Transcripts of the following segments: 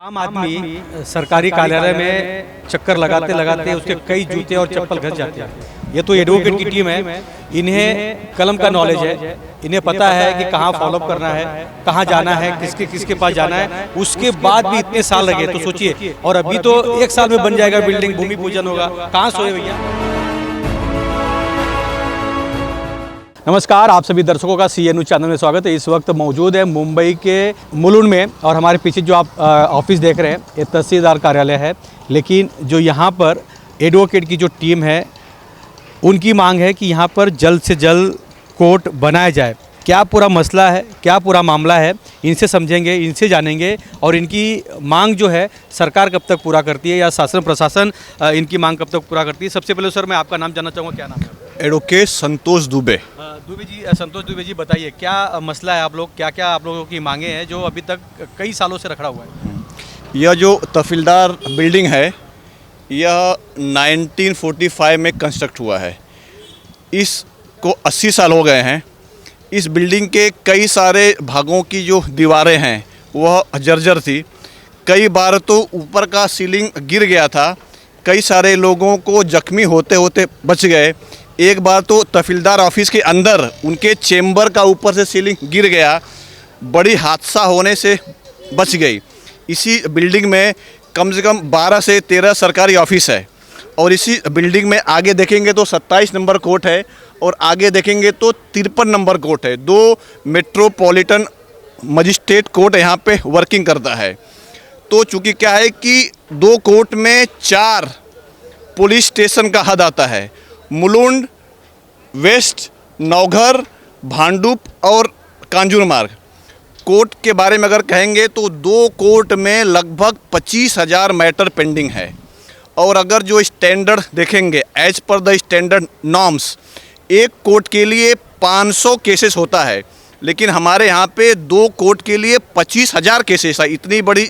आम आदमी सरकारी कार्यालय में चक्कर लगाते लगाते उसके कई जूते और चप्पल घस जाते हैं। ये तो एडवोकेट की टीम है, इन्हें कलम का नॉलेज है, इन्हें पता है कि कहाँ फॉलोअप करना है, कहाँ जाना है, किसके किसके पास जाना है। उसके बाद भी इतने साल लगे तो सोचिए, और अभी तो 1 साल में बन जाएगा बिल्डिंग, भूमि पूजन होगा। कहाँ सोए भैया। नमस्कार, आप सभी दर्शकों का CNU चैनल में स्वागत है। इस वक्त मौजूद है मुंबई के मुलुंड में, और हमारे पीछे जो आप ऑफिस देख रहे हैं ये तहसीलदार कार्यालय है। लेकिन जो यहाँ पर एडवोकेट की जो टीम है उनकी मांग है कि यहाँ पर जल्द से जल्द कोर्ट बनाया जाए। क्या पूरा मसला है, क्या पूरा मामला है, इनसे समझेंगे, इनसे जानेंगे, और इनकी मांग जो है सरकार कब तक पूरा करती है या शासन प्रशासन इनकी मांग कब तक पूरा करती है। सबसे पहले सर मैं आपका नाम जानना चाहूँगा, क्या नाम है? एडवोकेट संतोष दुबे। दुबे जी, संतोष दुबे जी, बताइए क्या मसला है, आप लोग क्या आप लोगों की मांगे हैं जो अभी तक कई सालों से रखड़ा हुआ है? यह जो तहसीलदार बिल्डिंग है यह 1945 में कंस्ट्रक्ट हुआ है। इसको 80 साल हो गए हैं। इस बिल्डिंग के कई सारे भागों की जो दीवारें हैं वह जर्जर थी। कई बार तो ऊपर का सीलिंग गिर गया था, कई सारे लोगों को जख्मी होते होते बच गए। एक बार तो तहसीलदार ऑफिस के अंदर उनके चेंबर का ऊपर से सीलिंग गिर गया, बड़ी हादसा होने से बच गई। इसी बिल्डिंग में कम से कम 12 से 13 सरकारी ऑफिस है, और इसी बिल्डिंग में आगे देखेंगे तो 27 नंबर कोर्ट है, और आगे देखेंगे तो 53 नंबर कोर्ट है। 2 मेट्रोपॉलिटन मजिस्ट्रेट कोर्ट यहाँ पे वर्किंग करता है। तो चूँकि क्या है कि 2 कोर्ट में 4 पुलिस स्टेशन का हद आता है। मुलुंड, वेस्ट, नौघर, भांडुप और कांजूरमार्ग कोर्ट के बारे में अगर कहेंगे तो 2 कोर्ट में लगभग 25,000 मैटर पेंडिंग है। और अगर जो स्टैंडर्ड देखेंगे as per the standard norms, एक कोर्ट के लिए 500 केसेस होता है, लेकिन हमारे यहाँ पे 2 कोर्ट के लिए 25,000 केसेस है। इतनी बड़ी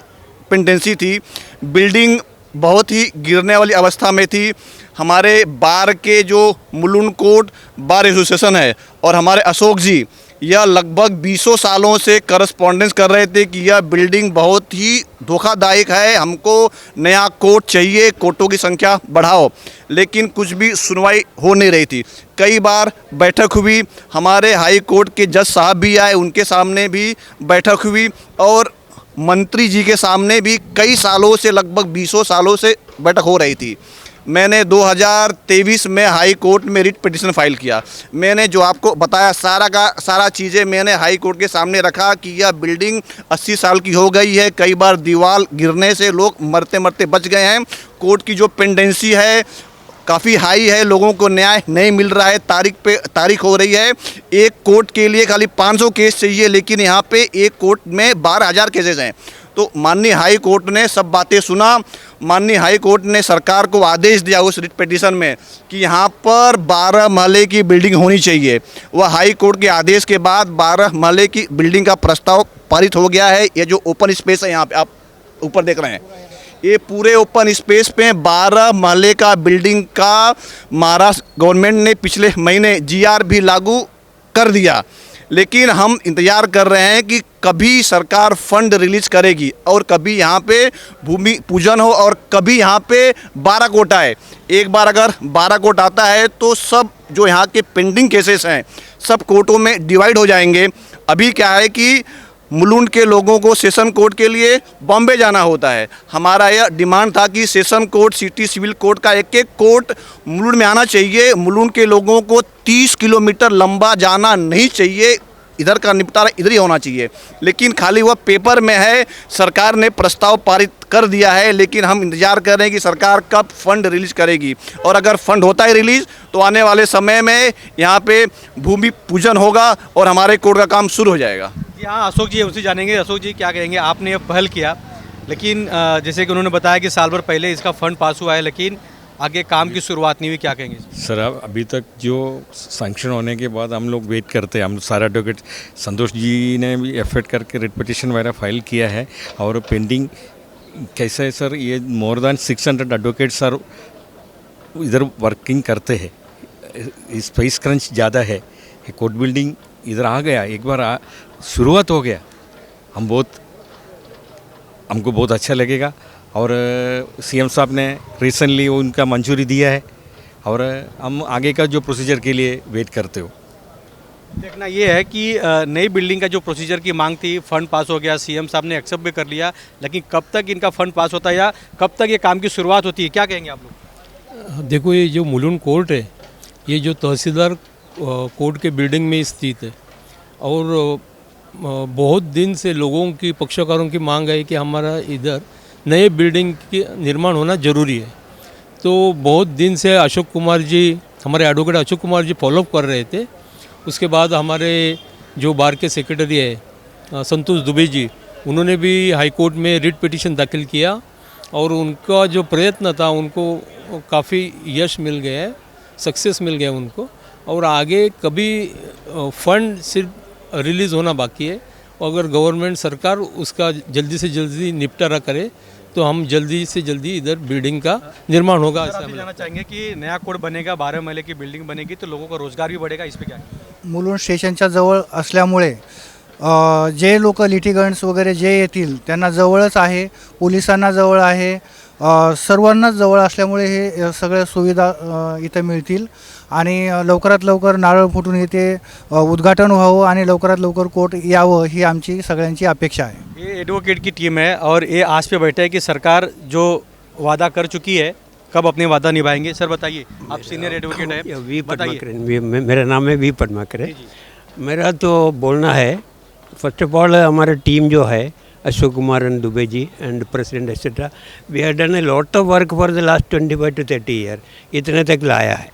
पेंडेंसी थी। बिल्डिंग बहुत ही गिरने वाली अवस्था में थी। हमारे बार के जो मुलुंड कोर्ट बार एसोसिएशन है और हमारे अशोक जी यह लगभग 20 सालों से करस्पॉन्डेंस कर रहे थे कि यह बिल्डिंग बहुत ही धोखादायक है, हमको नया कोर्ट चाहिए, कोर्टों की संख्या बढ़ाओ। लेकिन कुछ भी सुनवाई हो नहीं रही थी। कई बार बैठक हुई, हमारे हाई कोर्ट के जज साहब भी आए, उनके सामने भी बैठक हुई, और मंत्री जी के सामने भी कई सालों से, लगभग 20 सालों से बैठक हो रही थी। मैंने 2023 में हाई कोर्ट में रिट पिटिशन फाइल किया। मैंने जो आपको बताया सारा का सारा चीज़ें मैंने हाई कोर्ट के सामने रखा कि यह बिल्डिंग 80 साल की हो गई है। कई बार दीवार गिरने से लोग मरते मरते बच गए हैं। कोर्ट की जो पेंडेंसी है काफ़ी हाई है, लोगों को न्याय नहीं मिल रहा है, तारीख पे तारीख हो रही है। एक कोर्ट के लिए खाली 500 केस चाहिए, लेकिन यहाँ पे एक कोर्ट में 12,000 केसेस हैं। तो माननीय हाई कोर्ट ने सब बातें सुना। माननीय हाई कोर्ट ने सरकार को आदेश दिया उस रिट पिटीशन में कि यहाँ पर 12 महले की बिल्डिंग होनी चाहिए। वह हाई कोर्ट के आदेश के बाद 12 महले की बिल्डिंग का प्रस्ताव पारित हो गया है। ये जो ओपन स्पेस है यहाँ पे आप ऊपर देख रहे हैं, ये पूरे ओपन स्पेस पे 12 महले का बिल्डिंग का महाराष्ट्र गवर्नमेंट ने पिछले महीने GR भी लागू कर दिया। लेकिन हम इंतज़ार कर रहे हैं कि कभी सरकार फंड रिलीज करेगी और कभी यहाँ पे भूमि पूजन हो और कभी यहाँ पे 12 कोर्ट आए। एक बार अगर 12 कोर्ट आता है तो सब जो यहाँ के पेंडिंग केसेस हैं सब कोर्टों में डिवाइड हो जाएंगे। अभी क्या है कि मुलुंड के लोगों को सेशन कोर्ट के लिए बॉम्बे जाना होता है। हमारा यह डिमांड था कि session court, city civil court का एक कोर्ट मुलुंड में आना चाहिए। मुलुंड के लोगों को 30 किलोमीटर लंबा जाना नहीं चाहिए, इधर का निपटारा इधर ही होना चाहिए। लेकिन खाली वह पेपर में है, सरकार ने प्रस्ताव पारित कर दिया है, लेकिन हम इंतज़ार कर रहे हैं कि सरकार कब फंड रिलीज करेगी। और अगर फंड होता है रिलीज तो आने वाले समय में यहाँ पे भूमि पूजन होगा और हमारे कोर्ट का काम शुरू हो जाएगा। जी हाँ, अशोक जी उनसे जानेंगे। अशोक जी क्या कहेंगे, आपने ये पहल किया, लेकिन जैसे कि उन्होंने बताया कि साल भर पहले इसका फंड पास हुआ है, लेकिन आगे काम की शुरुआत नहीं हुई, क्या कहेंगे? सर अभी तक जो सैंक्शन होने के बाद हम लोग वेट करते हैं। हम सारे एडवोकेट संतोष जी ने भी एफर्ट करके रिट पिटिशन वगैरह फाइल किया है, और पेंडिंग कैसा है सर, ये मोर देन 600 एडवोकेट्स सर इधर वर्किंग करते हैं। स्पेस क्रंच ज़्यादा है। कोर्ट बिल्डिंग इधर आ गया, एक बार शुरुआत हो गया, हम बहुत हमको बहुत अच्छा लगेगा। और सीएम साहब ने रिसेंटली उनका मंजूरी दिया है और हम आगे का जो प्रोसीजर के लिए वेट करते हो। देखना ये है कि नई बिल्डिंग का जो प्रोसीजर की मांग थी, फंड पास हो गया, सीएम साहब ने एक्सेप्ट भी कर लिया, लेकिन कब तक इनका फंड पास होता है या कब तक ये काम की शुरुआत होती है, क्या कहेंगे आप लोग? देखो, ये जो मुलुंड कोर्ट है, ये जो तहसीलदार कोर्ट के बिल्डिंग में स्थित है और बहुत दिन से लोगों की, पक्षकारों की मांग है कि हमारा इधर नए बिल्डिंग की निर्माण होना ज़रूरी है। तो बहुत दिन से अशोक कुमार जी, हमारे एडवोकेट अशोक कुमार जी फॉलोअप कर रहे थे। उसके बाद हमारे जो बार के सेक्रेटरी है संतोष दुबे जी, उन्होंने भी हाई कोर्ट में रिट पिटीशन दाखिल किया और उनका जो प्रयत्न था उनको काफ़ी यश मिल गया है, सक्सेस मिल गया उनको। और आगे कभी फंड सिर्फ रिलीज़ होना बाकी है, अगर गवर्नमेंट सरकार उसका जल्दी से जल्दी निपटारा करे तो हम जल्दी से जल्दी इधर बिल्डिंग का निर्माण होगा। आप भी जानना चाहेंगे कि नया कोर्ट बनेगा, 12 महले की बिल्डिंग बनेगी तो लोगों का रोजगार भी बढ़ेगा, इस पे क्या? मुलुंड स्टेशनच्या जवळ असल्यामुळे जे लोक लिटिगंट्स वगैरे जे येतील त्यांना जवळच आहे, पोलिसांना जवळ आहे, सर्वांनाच जवळ असल्यामुळे हे सगळ्या सुविधा इथं मिळतील आणि लवकरात लवकर नारळ फुटून इथे उद्घाटन व्हावं आणि लवकरात लवकर कोर्ट यावं ही आमची सगळ्यांची अपेक्षा आहे। ये एडवोकेट की टीम है और ये आस पे बैठे हैं कि सरकार जो वादा कर चुकी है कब अपने वादा निभाएंगे। सर बताइए, आप सीनियर एडवोकेट हैं, वी बताइए। पद्माकर, मेरा नाम है वी पद्माकर। मेरा तो बोलना है, फर्स्ट ऑफ ऑल हमारा टीम जो है Ashok Kumar and Dubey ji and president etcetera, we have done a lot of work for the last 25 to 30 year, इतने तक लाया है।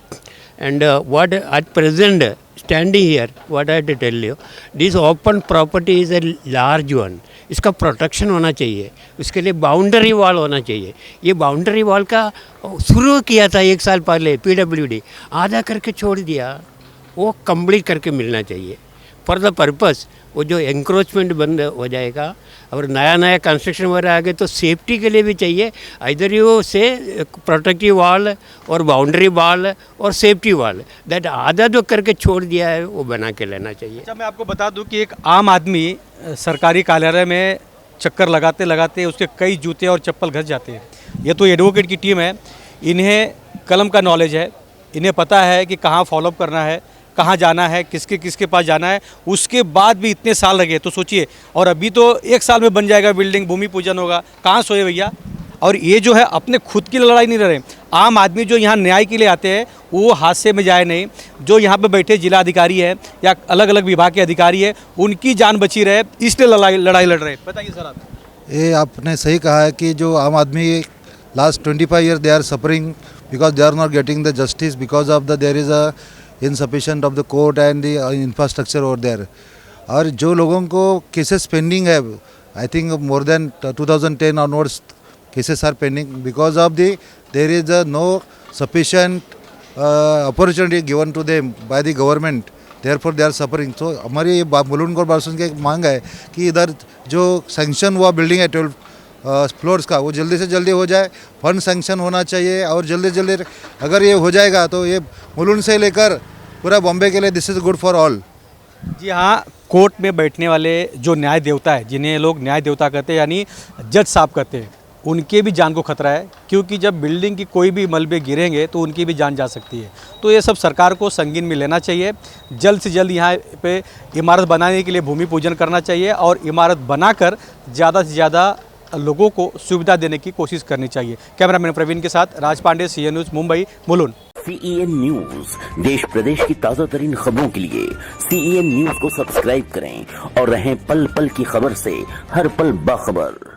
And what at present standing here, what I to tell you, this open property is a large one, इसका protection होना चाहिए, उसके लिए boundary wall होना चाहिए। ये बाउंड्री वॉल का शुरू किया था 1 साल पहले PWD, आधा करके छोड़ दिया, वो कंप्लीट करके मिलना चाहिए फॉर द पर्पस। वो जो एंक्रोचमेंट बंद हो जाएगा और नया नया कंस्ट्रक्शन वगैरह आ गए तो सेफ्टी के लिए भी चाहिए, इधर यू से प्रोटेक्टिव वॉल और बाउंड्री वॉल और सेफ्टी वॉल, दैट आधा जो करके छोड़ दिया है वो बना के लेना चाहिए। अच्छा, मैं आपको बता दूं कि एक आम आदमी सरकारी कार्यालय में चक्कर लगाते लगाते उसके कई जूते और चप्पल घस जाते हैं। ये तो एडवोकेट की टीम है, इन्हें कलम का नॉलेज है, इन्हें पता है कि कहाँ फॉलोअप करना है, कहाँ जाना है, किसके किसके पास जाना है। उसके बाद भी इतने साल लगे तो सोचिए, और अभी तो 1 साल में बन जाएगा बिल्डिंग, भूमि पूजन होगा, कहाँ सोए भैया। और ये जो है अपने खुद की लड़ाई नहीं लड़ रहे, आम आदमी जो यहाँ न्याय के लिए आते हैं वो हादसे में जाए नहीं, जो यहाँ पे बैठे जिला अधिकारी है या अलग अलग विभाग के अधिकारी है उनकी जान बची रहे, इसलिए लड़ाई लड़ रहे। बताइए सर आप। ये आपने सही कहा है कि जो आम आदमी last 25 year they are suffering because they are not getting the justice because of the there is a insufficient of the court and the infrastructure over there। और जो लोगों को केसेस पेंडिंग है, I think more than 2010 onwards cases are pending because of there is no sufficient opportunity given to them by the government, therefore they are suffering। so हमारी ये Mulund court bar की एक मांग है कि इधर जो सैंक्शन हुआ बिल्डिंग है 12 फ्लोर्स का, वो जल्दी से जल्दी हो जाए, फंड सैंक्शन होना चाहिए और जल्दी जल्दी अगर ये हो जाएगा तो ये मुलुंड से लेकर पूरा बॉम्बे के लिए this is good for all. जी हाँ, कोर्ट में बैठने वाले जो न्याय देवता है, जिन्हें लोग न्याय देवता कहते हैं यानी जज साहब कहते हैं, उनके भी जान को खतरा है, क्योंकि जब बिल्डिंग की कोई भी मलबे गिरेंगे तो उनकी भी जान जा सकती है। तो ये सब सरकार को संगीन में लेना चाहिए, जल्द से जल्द यहाँ पे इमारत बनाने के लिए भूमि पूजन करना चाहिए और इमारत बनाकर ज़्यादा से ज़्यादा लोगों को सुविधा देने की कोशिश करनी चाहिए। कैमरामैन प्रवीण के साथ Raj Pandey, CN news, Mumbai, Mulund. CEN news देश प्रदेश की ताज़ा तरीन खबरों के लिए CEN न्यूज़ को सब्सक्राइब करें और रहें पल पल की खबर से हर पल बाखबर।